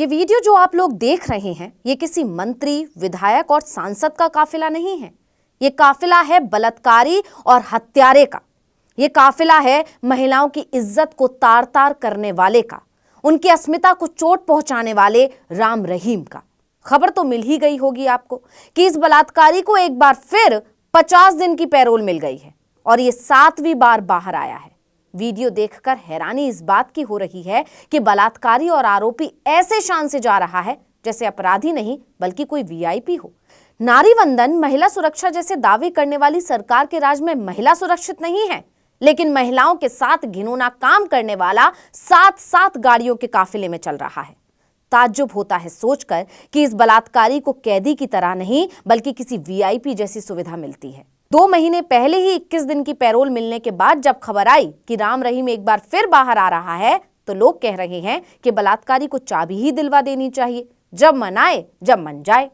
ये वीडियो जो आप लोग देख रहे हैं, ये किसी मंत्री, विधायक और सांसद का काफिला नहीं है। ये काफिला है बलात्कारी और हत्यारे का। ये काफिला है महिलाओं की इज्जत को तार तार करने वाले का, उनकी अस्मिता को चोट पहुंचाने वाले राम रहीम का। खबर तो मिल ही गई होगी आपको कि इस बलात्कारी को एक बार फिर 50 दिन की पैरोल मिल गई है और ये 7वीं बार बाहर आया है। वीडियो देखकर हैरानी इस बात की हो रही है कि बलात्कारी और आरोपी ऐसे शान से जा रहा है जैसे अपराधी नहीं बल्कि कोई वीआईपी हो। नारी वंदन, महिला सुरक्षा जैसे दावे करने वाली सरकार के राज में महिला सुरक्षित नहीं है, लेकिन महिलाओं के साथ घिनौना काम करने वाला 7-7 गाड़ियों के काफिले में चल रहा है। ताज्जुब होता है सोचकर कि इस बलात्कारी को कैदी की तरह नहीं बल्कि किसी वीआईपी जैसी सुविधा मिलती है। 2 महीने पहले ही 21 दिन की पैरोल मिलने के बाद जब खबर आई कि राम रहीम एक बार फिर बाहर आ रहा है, तो लोग कह रहे हैं कि बलात्कारी को चाबी ही दिलवा देनी चाहिए, जब मन आए जब मन जाए।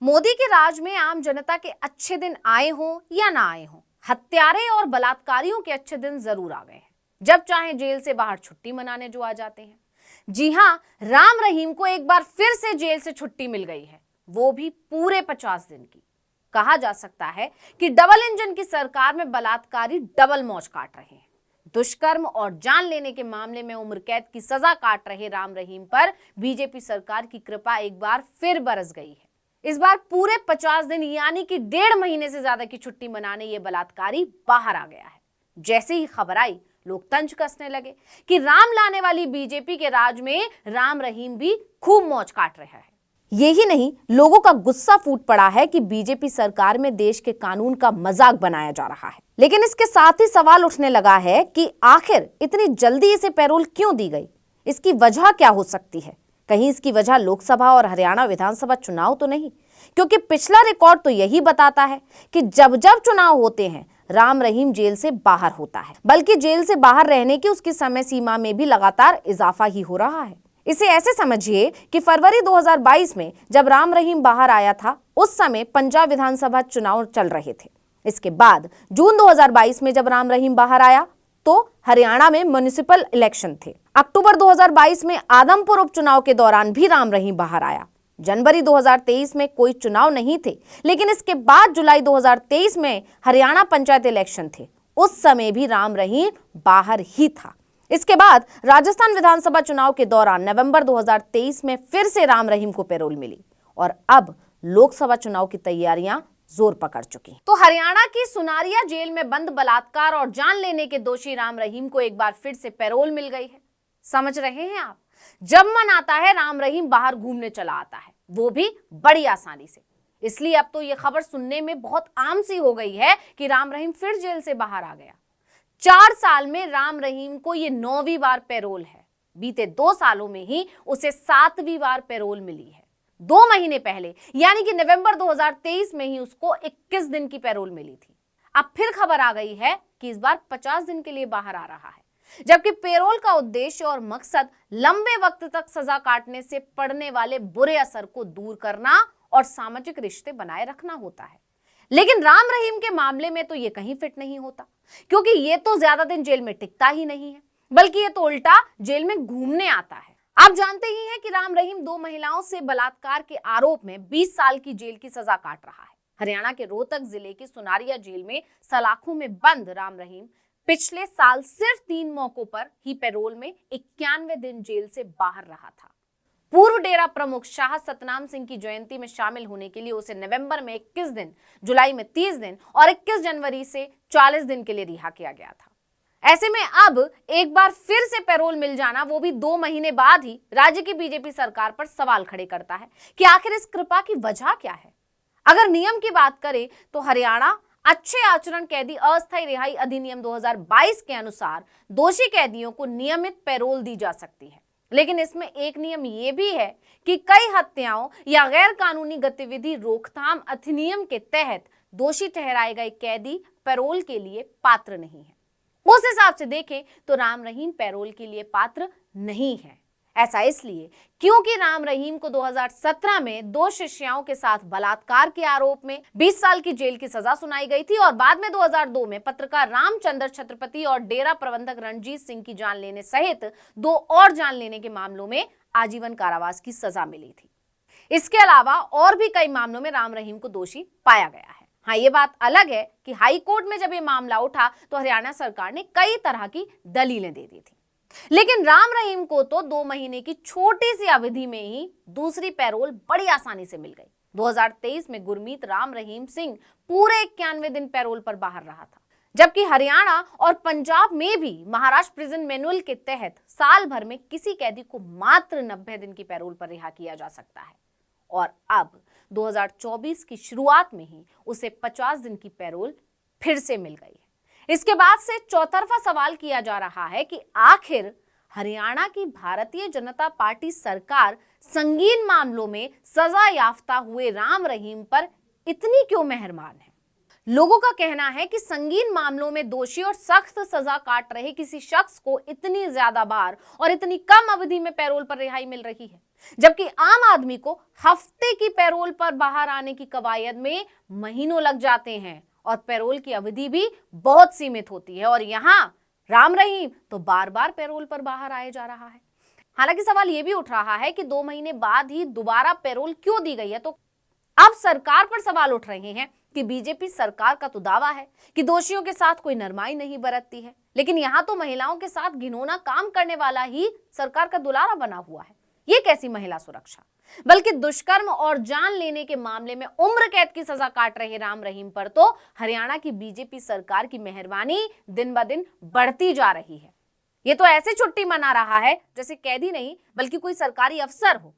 मोदी के राज में आम जनता के अच्छे दिन आए हों या ना आए हों, हत्यारे और बलात्कारियों के अच्छे दिन जरूर आ गए हैं। जब चाहे जेल से बाहर छुट्टी मनाने जो आ जाते हैं। जी हां, राम रहीम को एक बार फिर से जेल से छुट्टी मिल गई है, वो भी पूरे 50 दिन की। कहा जा सकता है कि डबल इंजन की सरकार में बलात्कारी डबल मौज काट रहे हैं। दुष्कर्म और जान लेने के मामले में उम्र कैद की सजा काट रहे राम रहीम पर बीजेपी सरकार की कृपा एक बार फिर बरस गई है। इस बार पूरे 50 दिन यानी कि 1.5 महीने से ज्यादा की छुट्टी मनाने ये बलात्कारी बाहर आ गया है। जैसे ही खबर आई, लोग तंज कसने लगे कि राम लाने वाली बीजेपी के राज में राम रहीम भी खूब मौज काट रहा है। यही नहीं, लोगों का गुस्सा फूट पड़ा है कि बीजेपी सरकार में देश के कानून का मजाक बनाया जा रहा है। लेकिन इसके साथ ही सवाल उठने लगा है कि आखिर इतनी जल्दी इसे पैरोल क्यों दी गई? इसकी वजह क्या हो सकती है? कहीं इसकी वजह लोकसभा और हरियाणा विधानसभा चुनाव तो नहीं? क्योंकि पिछला रिकॉर्ड तो यही बताता है कि जब जब चुनाव होते हैं राम रहीम जेल से बाहर होता है, बल्कि जेल से बाहर रहने की उसकी समय सीमा में भी लगातार इजाफा ही हो रहा है। इसे ऐसे समझिए कि फरवरी 2022 में जब राम रहीम बाहर आया था, उस समय पंजाब विधानसभा चुनाव चल रहे थे। इसके बाद जून 2022 में जब राम रहीम बाहर आया तो हरियाणा में म्युनिसिपल इलेक्शन थे। अक्टूबर 2022 में आदमपुर उपचुनाव के दौरान भी राम रहीम बाहर आया। जनवरी 2023 में कोई चुनाव नहीं थे, लेकिन इसके बाद जुलाई 2023 में हरियाणा पंचायत इलेक्शन थे। उस समय भी राम रहीम बाहर ही था। इसके बाद राजस्थान विधानसभा चुनाव के दौरान नवंबर 2023 में फिर से राम रहीम को पैरोल मिली और अब लोकसभा चुनाव की तैयारियां जोर पकड़ चुकी। तो हरियाणा की सुनारिया जेल में बंद बलात्कार और जान लेने के दोषी राम रहीम को एक बार फिर से पैरोल मिल गई है। समझ रहे हैं आप? जब मन आता है राम रहीम बाहर घूमने चला आता है, वो भी बड़ी आसानी से। इसलिए अब तो ये खबर सुनने में बहुत आम सी हो गई है कि राम रहीम फिर जेल से बाहर आ गया। 4 साल में राम रहीम को ये 9वीं बार पैरोल है। बीते 2 सालों में ही उसे 7वीं बार पैरोल मिली है। 2 महीने पहले यानी कि नवंबर 2023 में ही उसको 21 दिन की पैरोल मिली थी। अब फिर खबर आ गई है कि इस बार 50 दिन के लिए बाहर आ रहा है, जबकि पैरोल का उद्देश्य और मकसद लंबे वक्त तक सजा काटने से पड़ने वाले बुरे असर को दूर करना और सामाजिक रिश्ते बनाए रखना होता है। लेकिन राम रहीम के मामले में तो ये कहीं फिट नहीं होता, क्योंकि ये तो ज्यादा दिन जेल में टिकता ही नहीं है, बल्कि ये तो उल्टा जेल में घूमने आता है। आप जानते ही हैं कि राम रहीम 2 महिलाओं से बलात्कार के आरोप में 20 साल की जेल की सजा काट रहा है। हरियाणा के रोहतक जिले की सुनारिया जेल में सलाखों में बंद राम रहीम पिछले साल सिर्फ 3 मौकों पर ही पैरोल में 91 दिन जेल से बाहर रहा था। पूर्व डेरा प्रमुख शाह सतनाम सिंह की जयंती में शामिल होने के लिए उसे नवंबर में 21 दिन, जुलाई में 30 दिन और 21 जनवरी से 40 दिन के लिए रिहा किया गया था। ऐसे में अब एक बार फिर से पैरोल मिल जाना, वो भी 2 महीने बाद ही, राज्य की बीजेपी सरकार पर सवाल खड़े करता है कि आखिर इस कृपा की वजह क्या है। अगर नियम की बात करें तो हरियाणा अच्छे आचरण कैदी अस्थायी रिहाई अधिनियम 2022 के अनुसार दोषी कैदियों को नियमित पैरोल दी जा सकती है। लेकिन इसमें एक नियम ये भी है कि कई हत्याओं या गैर कानूनी गतिविधि रोकथाम अधिनियम के तहत दोषी ठहराए गए कैदी पैरोल के लिए पात्र नहीं है। उस हिसाब से देखें तो राम रहीम पैरोल के लिए पात्र नहीं है। ऐसा इसलिए क्योंकि राम रहीम को 2017 में 2 शिष्याओं के साथ बलात्कार के आरोप में 20 साल की जेल की सजा सुनाई गई थी और बाद में 2002 में पत्रकार रामचंद्र छत्रपति और डेरा प्रबंधक रणजीत सिंह की जान लेने सहित 2 और जान लेने के मामलों में आजीवन कारावास की सजा मिली थी। इसके अलावा और भी कई मामलों में राम रहीम को दोषी पाया गया है। हाँ, ये बात अलग है कि हाई कोर्ट में जब ये मामला उठा तो हरियाणा सरकार ने कई तरह की दलीलें दे दी थी, लेकिन राम रहीम को तो 2 महीने की छोटी सी अवधि में ही दूसरी पैरोल बड़ी आसानी से मिल गई। 2023 में गुरमीत राम रहीम सिंह पूरे 91 दिन पैरोल पर बाहर रहा था, जबकि हरियाणा और पंजाब में भी महाराष्ट्र प्रिजन मैनुअल के तहत साल भर में किसी कैदी को मात्र 90 दिन की पैरोल पर रिहा किया जा सकता है और अब 2024 की शुरुआत में ही उसे 50 दिन की पैरोल फिर से मिल गई है। इसके बाद से चौतरफा सवाल किया जा रहा है कि आखिर हरियाणा की भारतीय जनता पार्टी सरकार संगीन मामलों में सजा याफ्ता हुए राम रहीम पर इतनी क्यों मेहरबान है। लोगों का कहना है कि संगीन मामलों में दोषी और सख्त सजा काट रहे किसी शख्स को इतनी ज्यादा बार और इतनी कम अवधि में पैरोल पर रिहाई मिल रही है, जबकि आम आदमी को हफ्ते की पैरोल पर बाहर आने की कवायद में महीनों लग जाते हैं और पैरोल की अवधि भी बहुत सीमित होती है और यहाँ राम रहीम तो बार बार पैरोल पर बाहर आए जा रहा है। हालांकि सवाल यह भी उठ रहा है कि 2 महीने बाद ही दोबारा पैरोल क्यों दी गई है। तो अब सरकार पर सवाल उठ रहे हैं कि बीजेपी सरकार का तो दावा है कि दोषियों के साथ कोई नरमाई नहीं बरतती है, लेकिन यहाँ तो महिलाओं के साथ घिनौना काम करने वाला ही सरकार का दुलारा बना हुआ है। ये कैसी महिला सुरक्षा। बल्कि दुष्कर्म और जान लेने के मामले में उम्र कैद की सजा काट रहे राम रहीम पर तो हरियाणा की बीजेपी सरकार की मेहरबानी दिन ब दिन बढ़ती जा रही है। ये तो ऐसे छुट्टी मना रहा है जैसे कैदी नहीं बल्कि कोई सरकारी अफसर हो।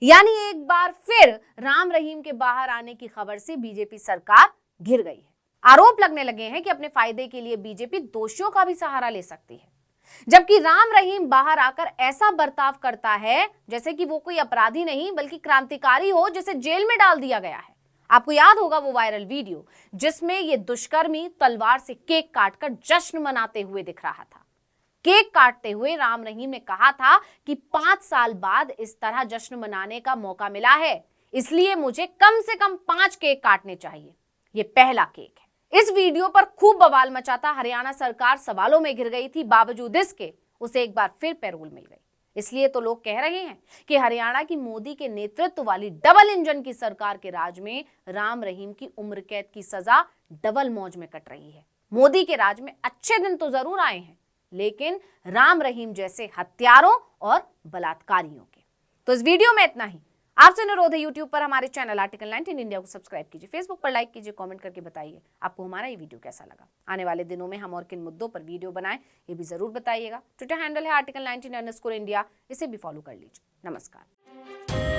यानी एक बार फिर राम रहीम के बाहर आने की खबर से बीजेपी सरकार घिर गई है। आरोप लगने लगे हैं कि अपने फायदे के लिए बीजेपी दोषियों का भी सहारा ले सकती है, जबकि राम रहीम बाहर आकर ऐसा बर्ताव करता है जैसे कि वो कोई अपराधी नहीं बल्कि क्रांतिकारी हो जिसे जेल में डाल दिया गया है। आपको याद होगा वो वायरल वीडियो जिसमें ये दुष्कर्मी तलवार से केक काटकर जश्न मनाते हुए दिख रहा था। केक काटते हुए राम रहीम ने कहा था कि 5 साल बाद इस तरह जश्न मनाने का मौका मिला है, इसलिए मुझे कम से कम 5 केक काटने चाहिए। ये पहला केक है। इस वीडियो पर खूब बवाल मचाता हरियाणा सरकार सवालों में घिर गई थी, बावजूद इसके उसे एक बार फिर पैरोल मिल गई। इसलिए तो लोग कह रहे हैं कि हरियाणा की मोदी के नेतृत्व वाली डबल इंजन की सरकार के राज में राम रहीम की उम्र कैद की सजा डबल मौज में कट रही है। मोदी के राज में अच्छे दिन तो जरूर आए हैं, लेकिन राम रहीम जैसे हत्यारों और बलात्कारियों के। तो इस वीडियो में इतना ही। आपसे अनुरोध है YouTube पर हमारे चैनल आर्टिकल 19 इंडिया को सब्सक्राइब कीजिए, Facebook पर लाइक कीजिए, कमेंट करके बताइए आपको हमारा ये वीडियो कैसा लगा। आने वाले दिनों में हम और किन मुद्दों पर वीडियो बनाएं ये भी जरूर बताइएगा। ट्विटर हैंडल है आर्टिकल 19 _ इंडिया, इसे भी फॉलो कर लीजिए। नमस्कार।